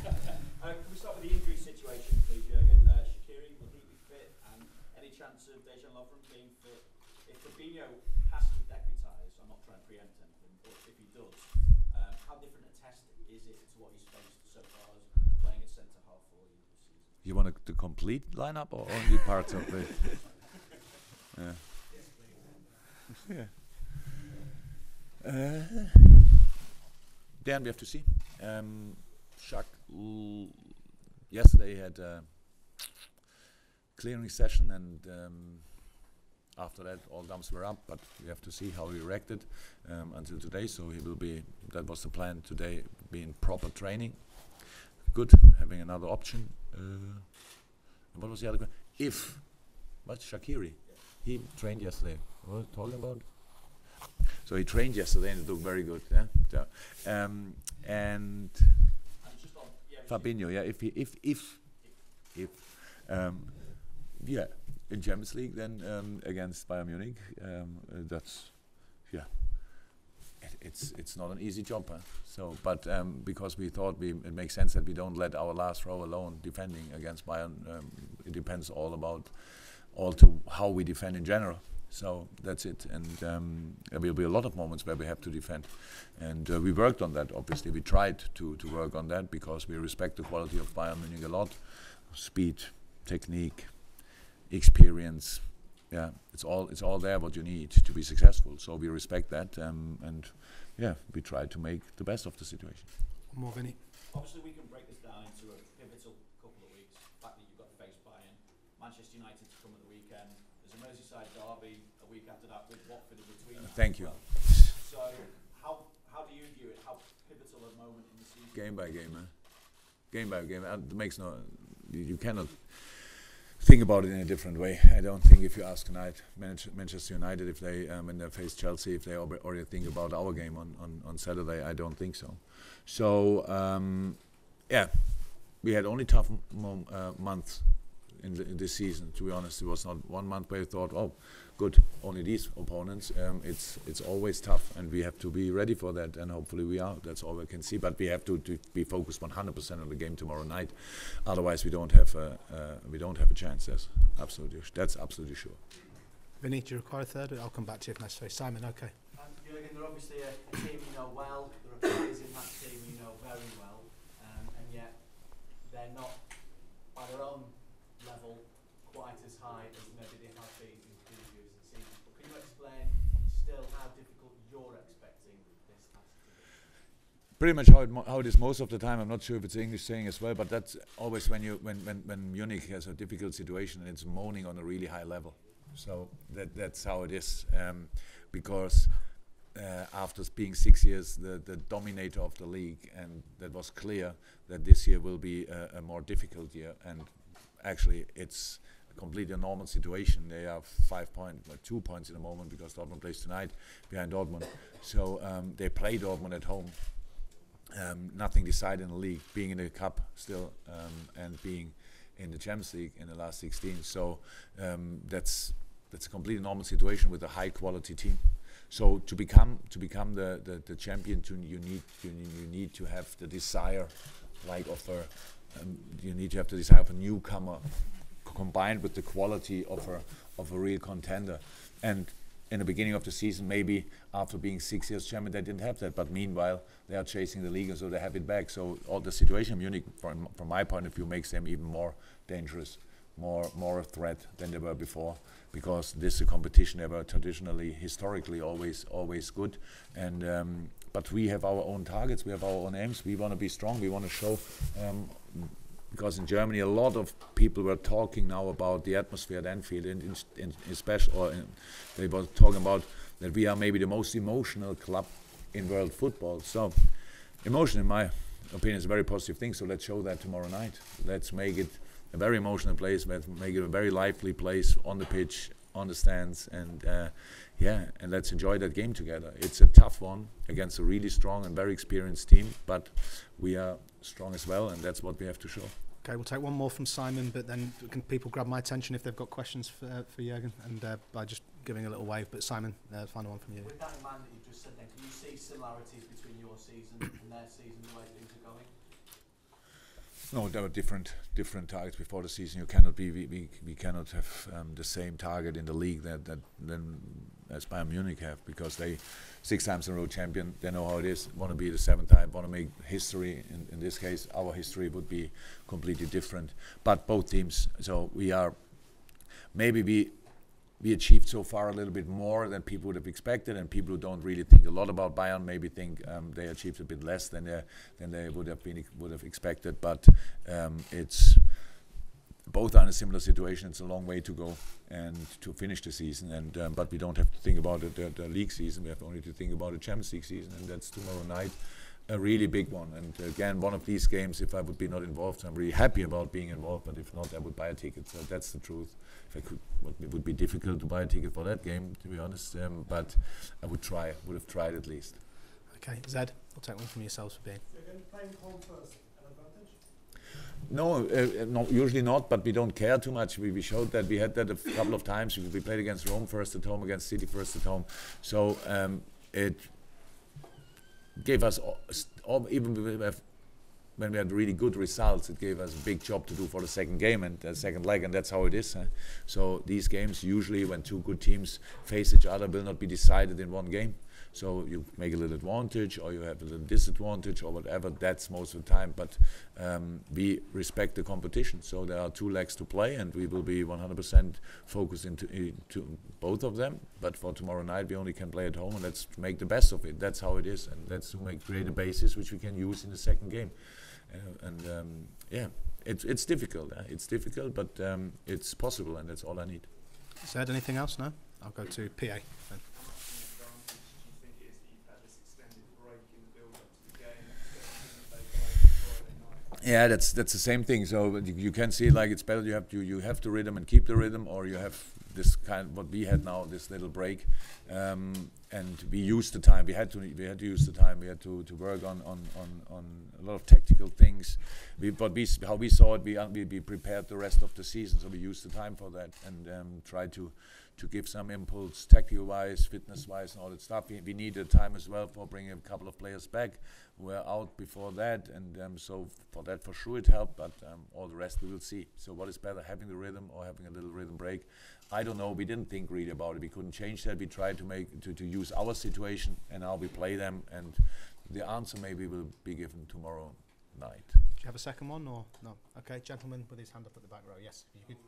Can we start with the injury situation, please, Jurgen? Shaqiri, will he be fit? And any chance of Dejan Lovren being fit? If Fabinho has to deputise, I'm not trying to preempt anything, but if he does, how different a test is it to what he's faced so far as playing at centre half for you this season? You want the complete lineup or only parts of it? Yeah. Yeah. Then we have to see. Shaq yesterday had a clearing session, and after that all thumbs were up, but we have to see how he reacted until today. So he will be, that was the plan today, be in proper training. Good, having another option. What was the other question? What's Shaqiri? He trained yesterday. What was I talking about? So he trained yesterday and it looked very good. Yeah. So, and Fabinho, yeah. Yeah, in Champions League, then against Bayern Munich, that's it's not an easy job. Huh? So, but because we thought it makes sense that we don't let our last row alone defending against Bayern. It depends all to how we defend in general. So that's it, and there will be a lot of moments where we have to defend, and we worked on that. Obviously, we tried to work on that because we respect the quality of Bayern Munich a lot. Speed, technique, experience, yeah, it's all there what you need to be successful. So we respect that, and yeah, we try to make the best of the situation. More Vinny. Obviously, we can break this down into a pivotal couple of weeks. The fact that you've got to face Bayern, Manchester United to come at the weekend. There's a Merseyside derby a week after that with Watford in between. Thank you. So how do you view it? How pivotal a moment in the season? Game by game, game by game. It makes no. You cannot think about it in a different way. I don't think if you ask tonight Manchester United if they when they face Chelsea, if they already think about our game on Saturday, I don't think so. So yeah, we had only tough months in this season. To be honest, it was not one month where you thought, oh, good, only these opponents. It's always tough, and we have to be ready for that, and hopefully we are. That's all we can see. But we have to be focused 100% on the game tomorrow night. Otherwise, we don't have a chance. That's absolutely sure. Vinny, do you require a third? I'll come back to you if necessary. Simon, okay. Jurgen, they're obviously a team you know well. There are players in that team you know very well, and yet they're not, by their own level, quite as high as maybe they have been in previous seasons. But can you explain still how difficult you're expecting this task to be? Pretty much how it is most of the time. I'm not sure if it's English saying as well, but that's always when Munich has a difficult situation and it's moaning on a really high level. So that's how it is, because after being 6 years the dominator of the league, and that was clear that this year will be a more difficult year, and actually it's a completely normal situation. They have 2 points in the moment because Dortmund plays tonight behind Dortmund. So they play Dortmund at home. Nothing decided in the league, being in the cup still, and being in the Champions League in the last 16. So that's a completely normal situation with a high quality team. So to become the champion, you need to have the desire, like of you need to have the desire of a newcomer, combined with the quality of a real contender. And in the beginning of the season, maybe after being 6 years champion, they didn't have that. But meanwhile, they are chasing the league, so they have it back. So all the situation in Munich, from my point of view, makes them even more dangerous, more a threat than they were before. Because this is a competition, they were traditionally, historically, always good. And but we have our own targets, we have our own aims. We want to be strong. We want to show. Because in Germany, a lot of people were talking now about the atmosphere at Anfield, they were talking about that we are maybe the most emotional club in world football. So, emotion, in my opinion, is a very positive thing. So let's show that tomorrow night. Let's make it a very emotional place. Let's make it a very lively place on the pitch, on the stands, and and let's enjoy that game together. It's a tough one against a really strong and very experienced team, but we are strong as well, and that's what we have to show. Okay, we'll take one more from Simon, but then can people grab my attention if they've got questions for Jurgen, and by just giving a little wave. But Simon, final one from you. With that in mind that you've just said then, can you see similarities between your season and their season, the way things are going? No, there were different targets before the season. You cannot be we cannot have the same target in the league that then as Bayern Munich have, because they 6 times in a row champion. They know how it is. Want to be the 7th time. Want to make history. In this case, our history would be completely different. But both teams. So we are maybe we achieved so far a little bit more than people would have expected, and people who don't really think a lot about Bayern maybe think they achieved a bit less than they would have expected. But it's both are in a similar situation. It's a long way to go and to finish the season, and but we don't have to think about the league season. We have only to think about the Champions League season, and that's tomorrow night. A really big one, and again, one of these games, if I would be not involved, I'm really happy about being involved, but if not, I would buy a ticket. So that's the truth. If I could, it would be difficult to buy a ticket for that game, to be honest, but I would have tried at least. Okay, Zed, I'll take one from yourselves for being. So again, playing home first, an advantage? No, usually not, but we don't care too much. We showed that. We had that a couple of times. We played against Rome first at home, against City first at home. So it gave us, even when we had really good results, it gave us a big job to do for the second game and the second leg, and that's how it is. So these games, usually when 2 good teams face each other, will not be decided in one game. So you make a little advantage, or you have a little disadvantage, or whatever. That's most of the time. But we respect the competition. So there are 2 legs to play, and we will be 100% focused into both of them. But for tomorrow night, we only can play at home, and let's make the best of it. That's how it is, and that's to create a basis which we can use in the second game. Yeah, it's difficult. It's difficult, but it's possible, and that's all I need. Zed, anything else? No? I'll go to PA then. Yeah, that's the same thing. So you can see it like it's better. You have the rhythm and keep the rhythm, or you have this kind what we had now, this little break, and we used the time. We had to use the time. We had to work on a lot of tactical things. How we saw it, we prepared the rest of the season. So we used the time for that and tried to give some impulse, tactical-wise, fitness-wise, and all that stuff. We needed time as well for bringing a couple of players back who were out before that, and so for that for sure it helped, but all the rest we will see. So what is better, having the rhythm or having a little rhythm break? I don't know. We didn't think really about it. We couldn't change that. We tried to use our situation, and now we play them, and the answer maybe will be given tomorrow night. Do you have a second one or no? Okay, gentleman with his hand up at the back row. Yes. You could.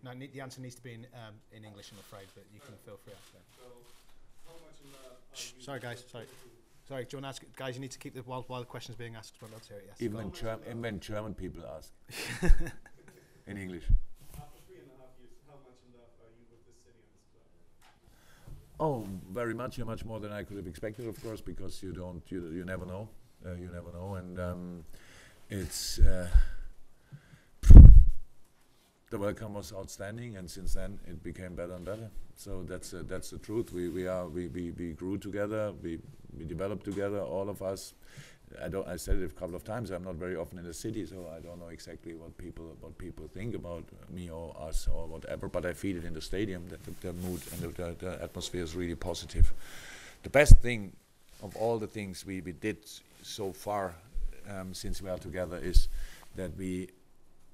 No, the answer needs to be in English, I'm afraid, but you can feel free. Sorry, guys. Sorry. Do you want to ask, guys? You need to keep the while the question's being asked. But let's hear it. Yes. Even when German people ask in English. After 3.5 years, how much in love are you with the city and this club? Oh, very much. You're much more than I could have expected, of course, because you never know. You never know, and it's. The welcome was outstanding, and since then it became better and better. So that's the truth. We grew together. We developed together, all of us. I said it a couple of times. I'm not very often in the city, so I don't know exactly what people think about me or us or whatever. But I feel it in the stadium that the mood and the atmosphere is really positive. The best thing of all the things we did so far since we are together is that we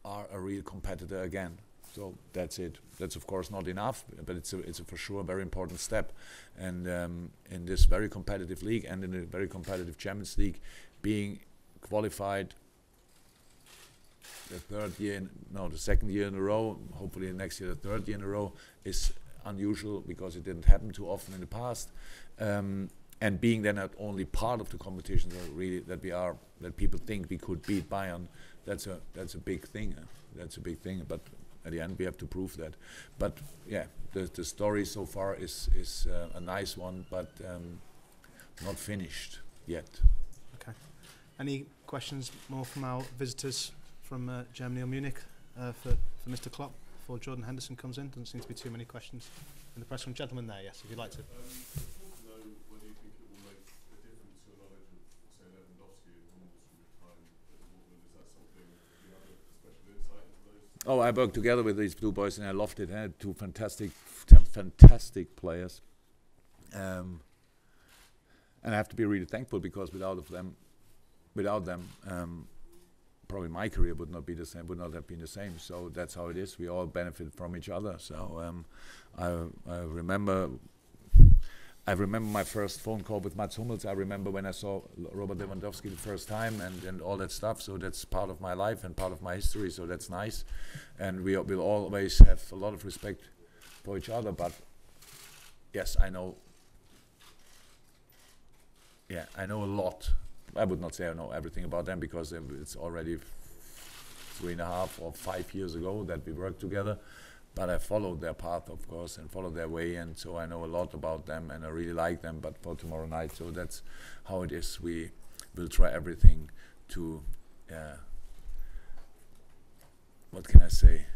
are a real competitor again. So that's it. That's of course not enough, but it's a for sure very important step. And in this very competitive league and in a very competitive Champions League, being qualified the second year in a row, hopefully next year the 3rd year in a row, is unusual because it didn't happen too often in the past. And being then not only part of the competition, really that people think we could beat Bayern. That's a big thing. That's a big thing. But at the end, we have to prove that. But yeah, the story so far is a nice one, but not finished yet. Okay. Any questions more from our visitors from Germany or Munich for Mr. Klopp before Jordan Henderson comes in? Doesn't seem to be too many questions in the press room. Gentleman there, yes, if you'd like to. Oh, I worked together with these 2 boys, and I loved it. I had 2 fantastic players, and I have to be really thankful because without them, without them, probably my career would not be the same, would not have been the same. So that's how it is. We all benefit from each other. So I remember my first phone call with Mats Hummels. I remember when I saw Robert Lewandowski the first time and all that stuff. So that's part of my life and part of my history. So that's nice. And we will always have a lot of respect for each other. But yes, I know. Yeah, I know a lot. I would not say I know everything about them because it's already 3.5 or 5 years ago that we worked together. But I followed their path, of course, and followed their way, and so I know a lot about them, and I really like them. But for tomorrow night, so that's how it is. We will try everything to, what can I say,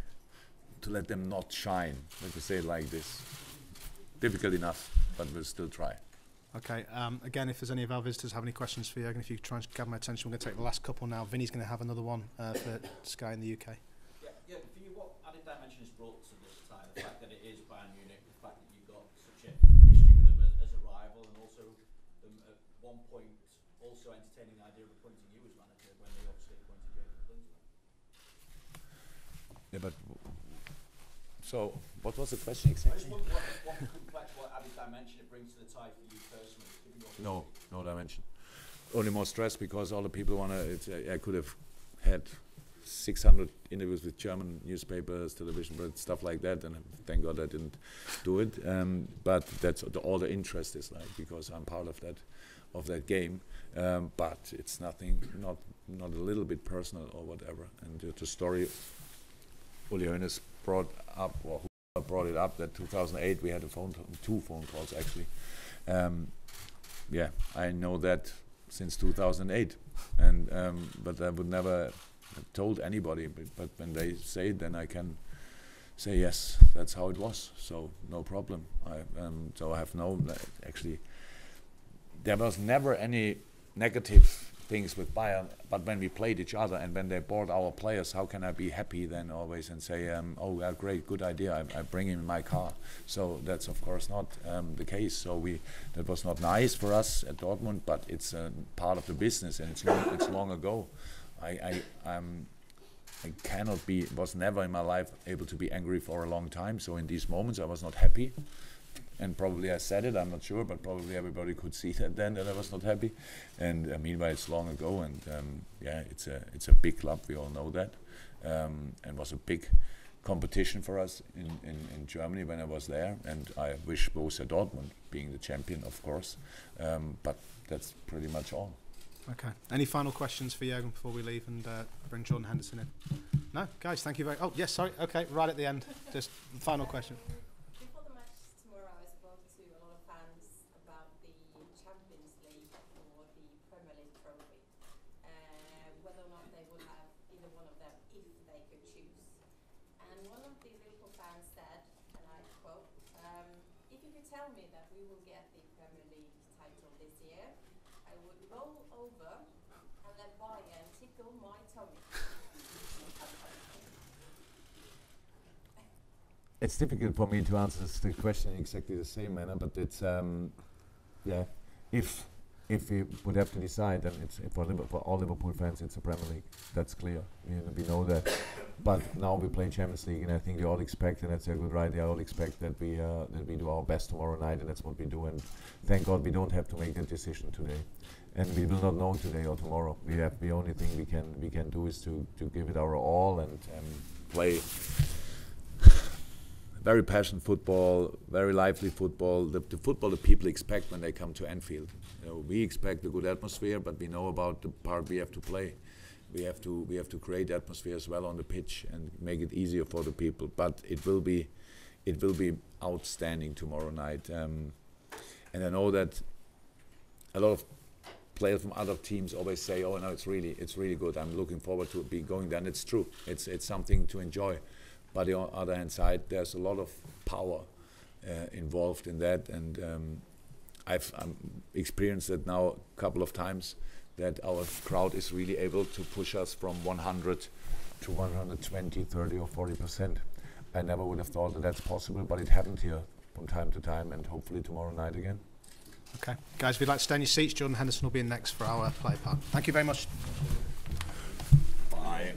to let them not shine. Let me say it like this. Difficult enough, but we'll still try. Okay, again, if there's any of our visitors have any questions for Jürgen, if you could try and gather my attention, we're going to take the last couple now. Vinny's going to have another one for Sky in the UK. Yeah, for you, what added dimension is brought to this tie? The fact that it is Bayern Munich, the fact that you've got such a history with them as a rival, and also them at one point also entertaining the idea of appointing you as manager when they obviously appointed Jürgen Klinsmann. Yeah, but so what was the question exactly? I just wonder what complex, what added dimension it brings to the tie for you personally. No dimension. Only more stress because all the people want to. I could have had 600 interviews with German newspapers, television, but stuff like that, and thank God I didn't do it. But that's all the interest is like because I'm part of that game. But it's nothing, not a little bit personal or whatever. And the story Uli Hoeneß brought up, or who brought it up, that 2008 we had two phone calls actually. Yeah, I know that since 2008, and but I would never have told anybody. But when they say it, then I can say yes, that's how it was. So no problem. So I have no actually. There was never any negative things with Bayern, but when we played each other and when they bought our players, how can I be happy then always and say, oh, yeah, great, good idea, I bring him in my car. So that's of course not the case. So that was not nice for us at Dortmund, but it's part of the business, and it's long ago. I cannot be, was never in my life able to be angry for a long time. So in these moments I was not happy. And probably I said it, I'm not sure, but probably everybody could see that then that I was not happy. And meanwhile, it's long ago, and yeah, it's a big club. We all know that, and was a big competition for us in Germany when I was there. And I wish Borussia Dortmund being the champion, of course. But that's pretty much all. Okay. Any final questions for Jürgen before we leave and bring Jordan Henderson in? No, guys. Thank you very. Oh yes, sorry. Okay, right at the end. Just final question. Tell me that we will get the Premier League title this year, I would roll over and let Bayern tickle my tummy. It's difficult for me to answer the question in exactly the same manner, but it's yeah. If we would have to decide, then it's for all Liverpool fans, it's a Premier League. That's clear. We know that. But now we play Champions League, and I think they all expect, and that's a good right. They all expect that we do our best tomorrow night, and that's what we do. And thank God we don't have to make that decision today, and we will not know today or tomorrow. We have the only thing we can do is to give it our all and play very passionate football, very lively football. The football that people expect when they come to Anfield. We expect a good atmosphere, but we know about the part we have to play. We have to create atmosphere as well on the pitch and make it easier for the people. But it will be outstanding tomorrow night. And I know that a lot of players from other teams always say, "Oh no, it's really good. I'm looking forward to be going there." And it's true. It's something to enjoy. But on the other hand side, there's a lot of power involved in that, and I've experienced it now a couple of times, that our crowd is really able to push us from 100 to 120, 30 or 40%. I never would have thought that that's possible, but it happened here from time to time, and hopefully tomorrow night again. Okay, guys, if you'd like to stay in your seats, Jordan Henderson will be in next for our play part. Thank you very much. Bye.